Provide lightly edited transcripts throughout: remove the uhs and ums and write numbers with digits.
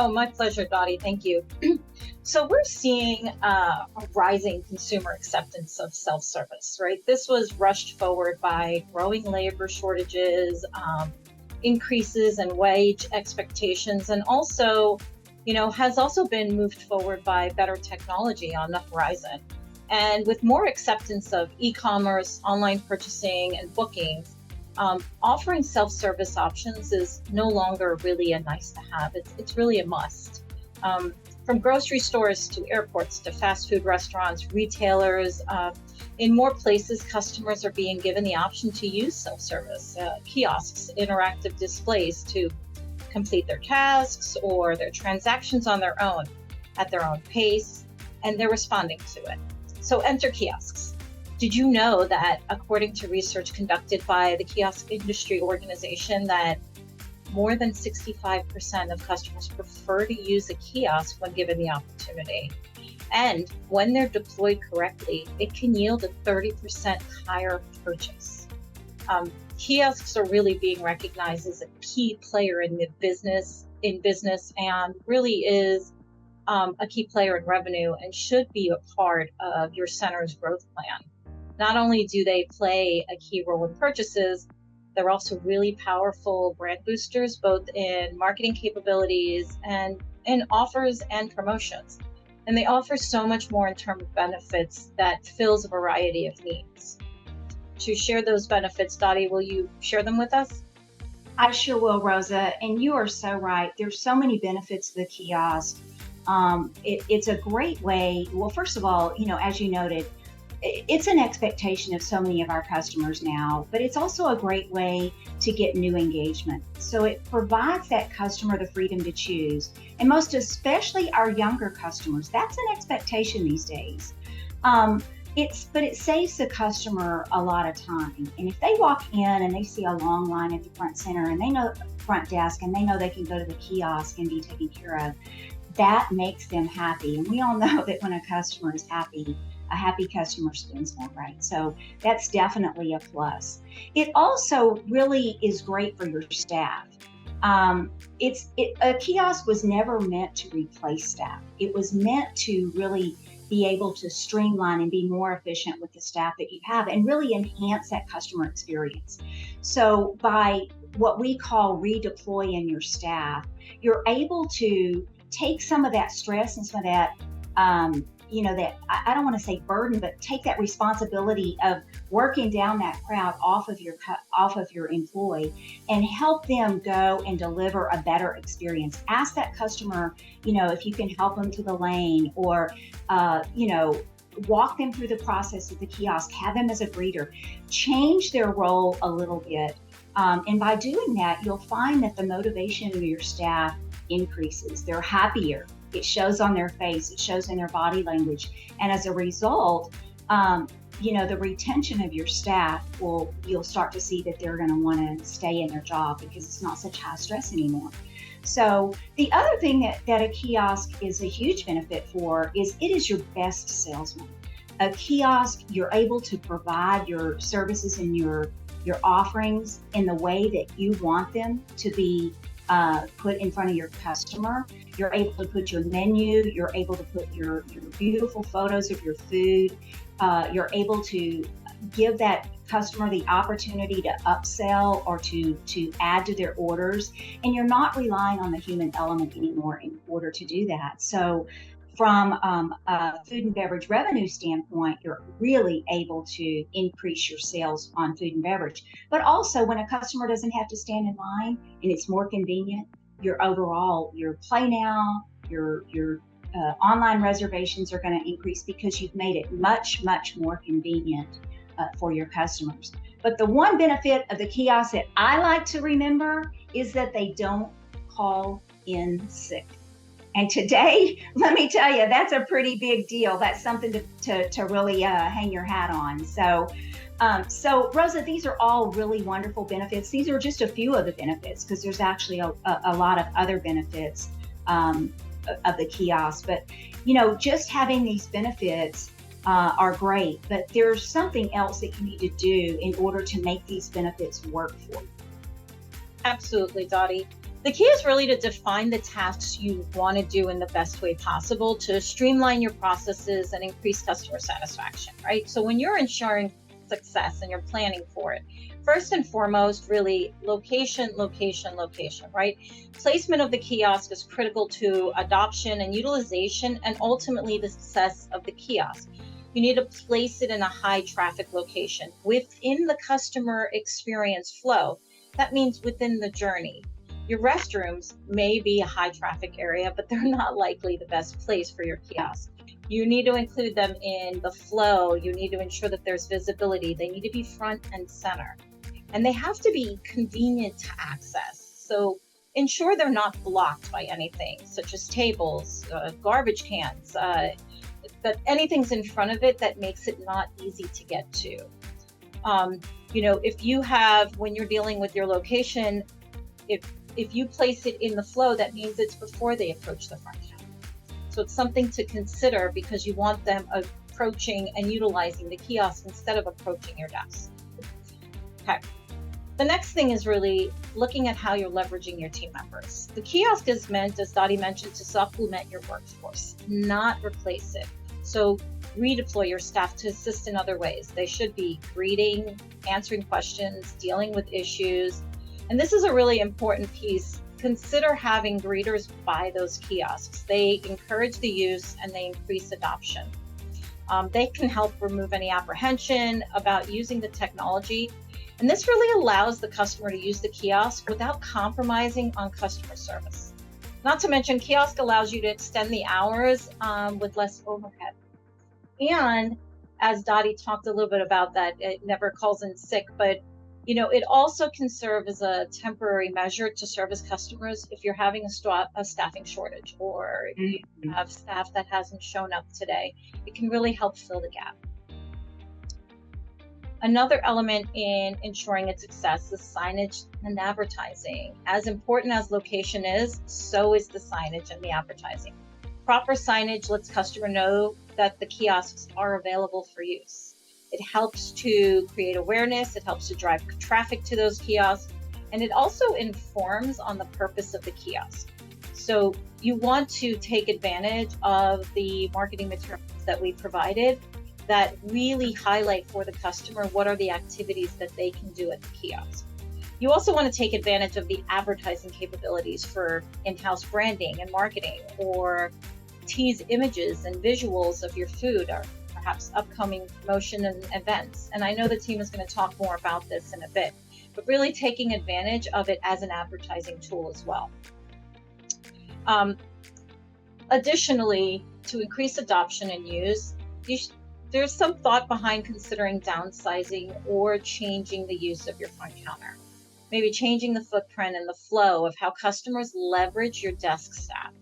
Oh, my pleasure, Dottie. Thank you. So we're seeing a rising consumer acceptance of self-service, right? This was rushed forward by growing labor shortages, increases in wage expectations, and also, has also been moved forward by better technology on the horizon. And with more acceptance of e-commerce, online purchasing, and bookings, offering self-service options is no longer really a nice to have. It's really a must. From grocery stores to airports to fast food restaurants, retailers, in more places, customers are being given the option to use self-service kiosks, interactive displays to complete their tasks or their transactions on their own at their own pace, and they're responding to it. So enter kiosks. Did you know that according to research conducted by the Kiosk Industry Organization that more than 65% of customers prefer to use a kiosk when given the opportunity? And when they're deployed correctly, it can yield a 30% higher purchase. Kiosks are really being recognized as a key player in the business, and really is a key player in revenue and should be a part of your center's growth plan. Not only do they play a key role in purchases, they're also really powerful brand boosters, both in marketing capabilities and in offers and promotions. And they offer so much more in terms of benefits that fills a variety of needs. To share those benefits, Dottie, will you share them with us? I sure will, Rosa. And you are so right. There's so many benefits to the kiosk. It's a great way. Well, first of all, as you noted, it's an expectation of so many of our customers now, but it's also a great way to get new engagement. So it provides that customer the freedom to choose. And most especially our younger customers, that's an expectation these days. But it saves the customer a lot of time. And if they walk in and they see a long line at the front center and they know front desk and they know they can go to the kiosk and be taken care of, that makes them happy. And we all know that when a customer is happy, a happy customer spends more, right? So that's definitely a plus. It also really is great for your staff. A kiosk was never meant to replace staff. It was meant to really be able to streamline and be more efficient with the staff that you have and really enhance that customer experience. So by what we call redeploying your staff, you're able to take some of that stress and some of that that I don't want to say burden, but take that responsibility of working down that crowd off of your employee and help them go and deliver a better experience. Ask that customer, if you can help them to the lane or, walk them through the process of the kiosk, have them as a greeter, change their role a little bit. And by doing that, you'll find that the motivation of your staff increases. They're happier. It shows on their face, it shows in their body language. And as a result, the retention of your staff you'll start to see that they're going to want to stay in their job because it's not such high stress anymore. So the other thing that a kiosk is a huge benefit for is it is your best salesman. A kiosk, you're able to provide your services and your offerings in the way that you want them to be put in front of your customer. You're able to put your menu, you're able to put your beautiful photos of your food. You're able to give that customer the opportunity to upsell or to add to their orders. And you're not relying on the human element anymore in order to do that. So from a food and beverage revenue standpoint, you're really able to increase your sales on food and beverage. But also when a customer doesn't have to stand in line and it's more convenient, your Play Now, your online reservations are going to increase because you've made it much, much more convenient for your customers. But the one benefit of the kiosk that I like to remember is that they don't call in sick. And today, let me tell you, that's a pretty big deal. That's something to really hang your hat on. So Rosa, these are all really wonderful benefits. These are just a few of the benefits because there's actually a lot of other benefits of the kiosk. But, just having these benefits are great, but there's something else that you need to do in order to make these benefits work for you. Absolutely, Dottie. The key is really to define the tasks you want to do in the best way possible to streamline your processes and increase customer satisfaction, right? So when you're ensuring success and you're planning for it, first and foremost, really location, location, location, right? Placement of the kiosk is critical to adoption and utilization and ultimately the success of the kiosk. You need to place it in a high traffic location within the customer experience flow. That means within the journey. Your restrooms may be a high traffic area, but they're not likely the best place for your kiosk. You need to include them in the flow. You need to ensure that there's visibility. They need to be front and center. And they have to be convenient to access. So ensure they're not blocked by anything, such as tables, garbage cans, that anything's in front of it that makes it not easy to get to. If you have, when you're dealing with your location, if you place it in the flow, that means it's before they approach the front counter. So it's something to consider because you want them approaching and utilizing the kiosk instead of approaching your desk. Okay. The next thing is really looking at how you're leveraging your team members. The kiosk is meant, as Dottie mentioned, to supplement your workforce, not replace it. So redeploy your staff to assist in other ways. They should be greeting, answering questions, dealing with issues. And this is a really important piece. Consider having greeters by those kiosks. They encourage the use and they increase adoption. They can help remove any apprehension about using the technology. And this really allows the customer to use the kiosk without compromising on customer service. Not to mention, kiosk allows you to extend the hours with less overhead. And as Dottie talked a little bit about that, it never calls in sick, but it also can serve as a temporary measure to service customers if you're having a staffing shortage or you have staff that hasn't shown up today. It can really help fill the gap. Another element in ensuring its success is signage and advertising. As important as location is, so is the signage and the advertising. Proper signage lets customer know that the kiosks are available for use. It helps to create awareness, it helps to drive traffic to those kiosks, and it also informs on the purpose of the kiosk. So you want to take advantage of the marketing materials that we provided that really highlight for the customer what are the activities that they can do at the kiosk. You also want to take advantage of the advertising capabilities for in-house branding and marketing, or tease images and visuals of your food or perhaps upcoming promotion and events. And I know the team is going to talk more about this in a bit, but really taking advantage of it as an advertising tool as well. Additionally, to increase adoption and use, there's some thought behind considering downsizing or changing the use of your front counter. Maybe changing the footprint and the flow of how customers leverage your desk staff.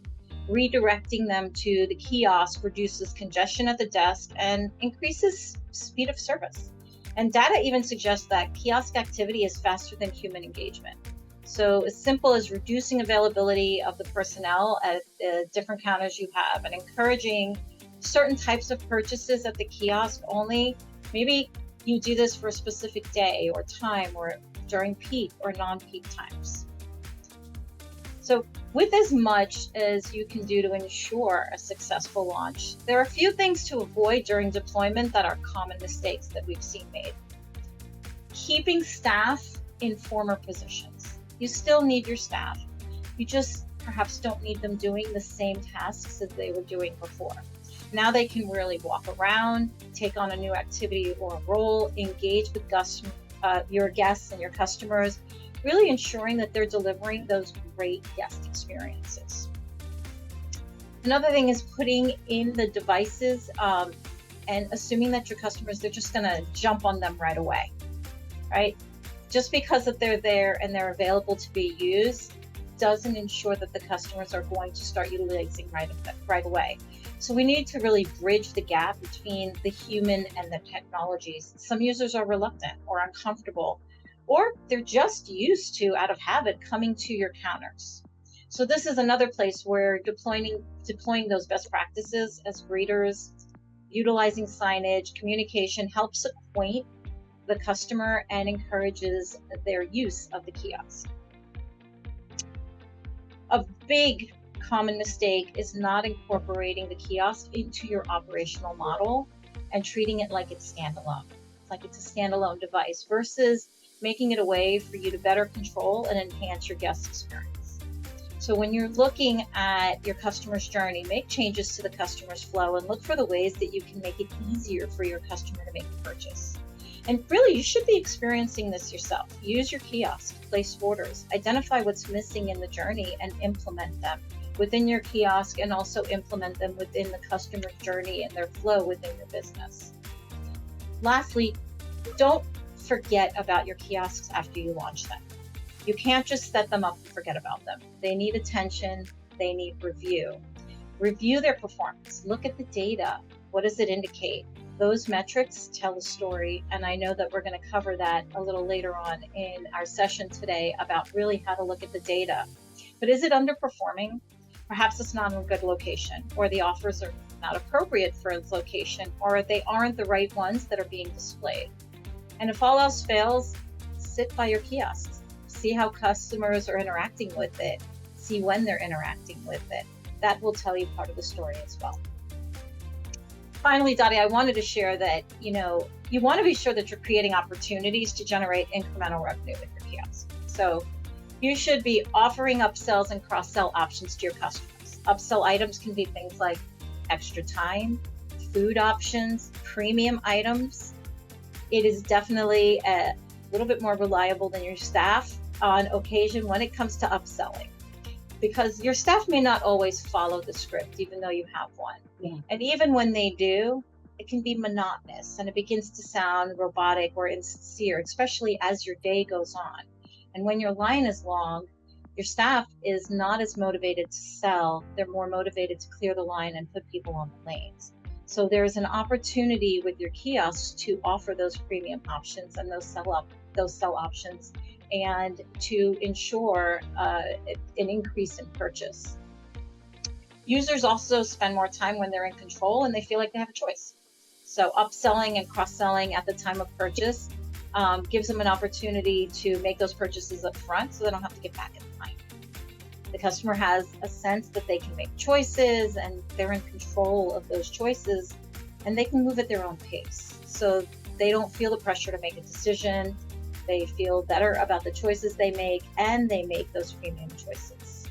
Redirecting them to the kiosk reduces congestion at the desk and increases speed of service. And data even suggests that kiosk activity is faster than human engagement. So as simple as reducing availability of the personnel at the different counters you have and encouraging certain types of purchases at the kiosk only. Maybe you do this for a specific day or time or during peak or non-peak times. So with as much as you can do to ensure a successful launch, there are a few things to avoid during deployment that are common mistakes that we've seen made. Keeping staff in former positions. You still need your staff. You just perhaps don't need them doing the same tasks as they were doing before. Now they can really walk around, take on a new activity or a role, engage with your guests and your customers, really ensuring that they're delivering those great guest experiences. Another thing is putting in the devices and assuming that your customers, they're just going to jump on them right away, right? Just because that they're there and they're available to be used doesn't ensure that the customers are going to start utilizing right away. So we need to really bridge the gap between the human and the technologies. Some users are reluctant or uncomfortable, or they're just used to, out of habit, coming to your counters. So this is another place where deploying those best practices as greeters, utilizing signage, communication helps acquaint the customer and encourages their use of the kiosk. A big common mistake is not incorporating the kiosk into your operational model and treating it like it's standalone, like it's a standalone device versus making it a way for you to better control and enhance your guest experience. So when you're looking at your customer's journey, make changes to the customer's flow and look for the ways that you can make it easier for your customer to make the purchase. And really, you should be experiencing this yourself. Use your kiosk, place orders, identify what's missing in the journey, and implement them within your kiosk, and also implement them within the customer's journey and their flow within your business. Lastly, don't forget about your kiosks after you launch them. You can't just set them up and forget about them. They need attention, they need review. Review their performance, look at the data. What does it indicate? Those metrics tell a story, and I know that we're going to cover that a little later on in our session today about really how to look at the data. But is it underperforming? Perhaps it's not in a good location, or the offers are not appropriate for its location, or they aren't the right ones that are being displayed. And if all else fails, sit by your kiosks. See how customers are interacting with it. See when they're interacting with it. That will tell you part of the story as well. Finally, Dottie, I wanted to share that, you want to be sure that you're creating opportunities to generate incremental revenue with your kiosk. So you should be offering upsells and cross-sell options to your customers. Upsell items can be things like extra time, food options, premium items. It is definitely a little bit more reliable than your staff on occasion when it comes to upselling, because your staff may not always follow the script, even though you have one. Yeah. And even when they do, it can be monotonous and it begins to sound robotic or insincere, especially as your day goes on. And when your line is long, your staff is not as motivated to sell. They're more motivated to clear the line and put people on the lanes. So there's an opportunity with your kiosks to offer those premium options and those sell options, and to ensure an increase in purchase. Users also spend more time when they're in control and they feel like they have a choice. So upselling and cross-selling at the time of purchase gives them an opportunity to make those purchases up front so they don't have to get back in line. The customer has a sense that they can make choices and they're in control of those choices, and they can move at their own pace. So they don't feel the pressure to make a decision. They feel better about the choices they make, and they make those premium choices.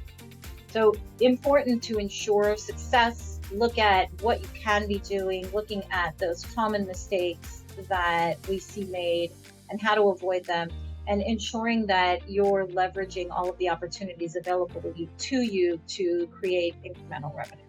So important to ensure success, look at what you can be doing, looking at those common mistakes that we see made and how to avoid them, and ensuring that you're leveraging all of the opportunities available to you to create incremental revenue.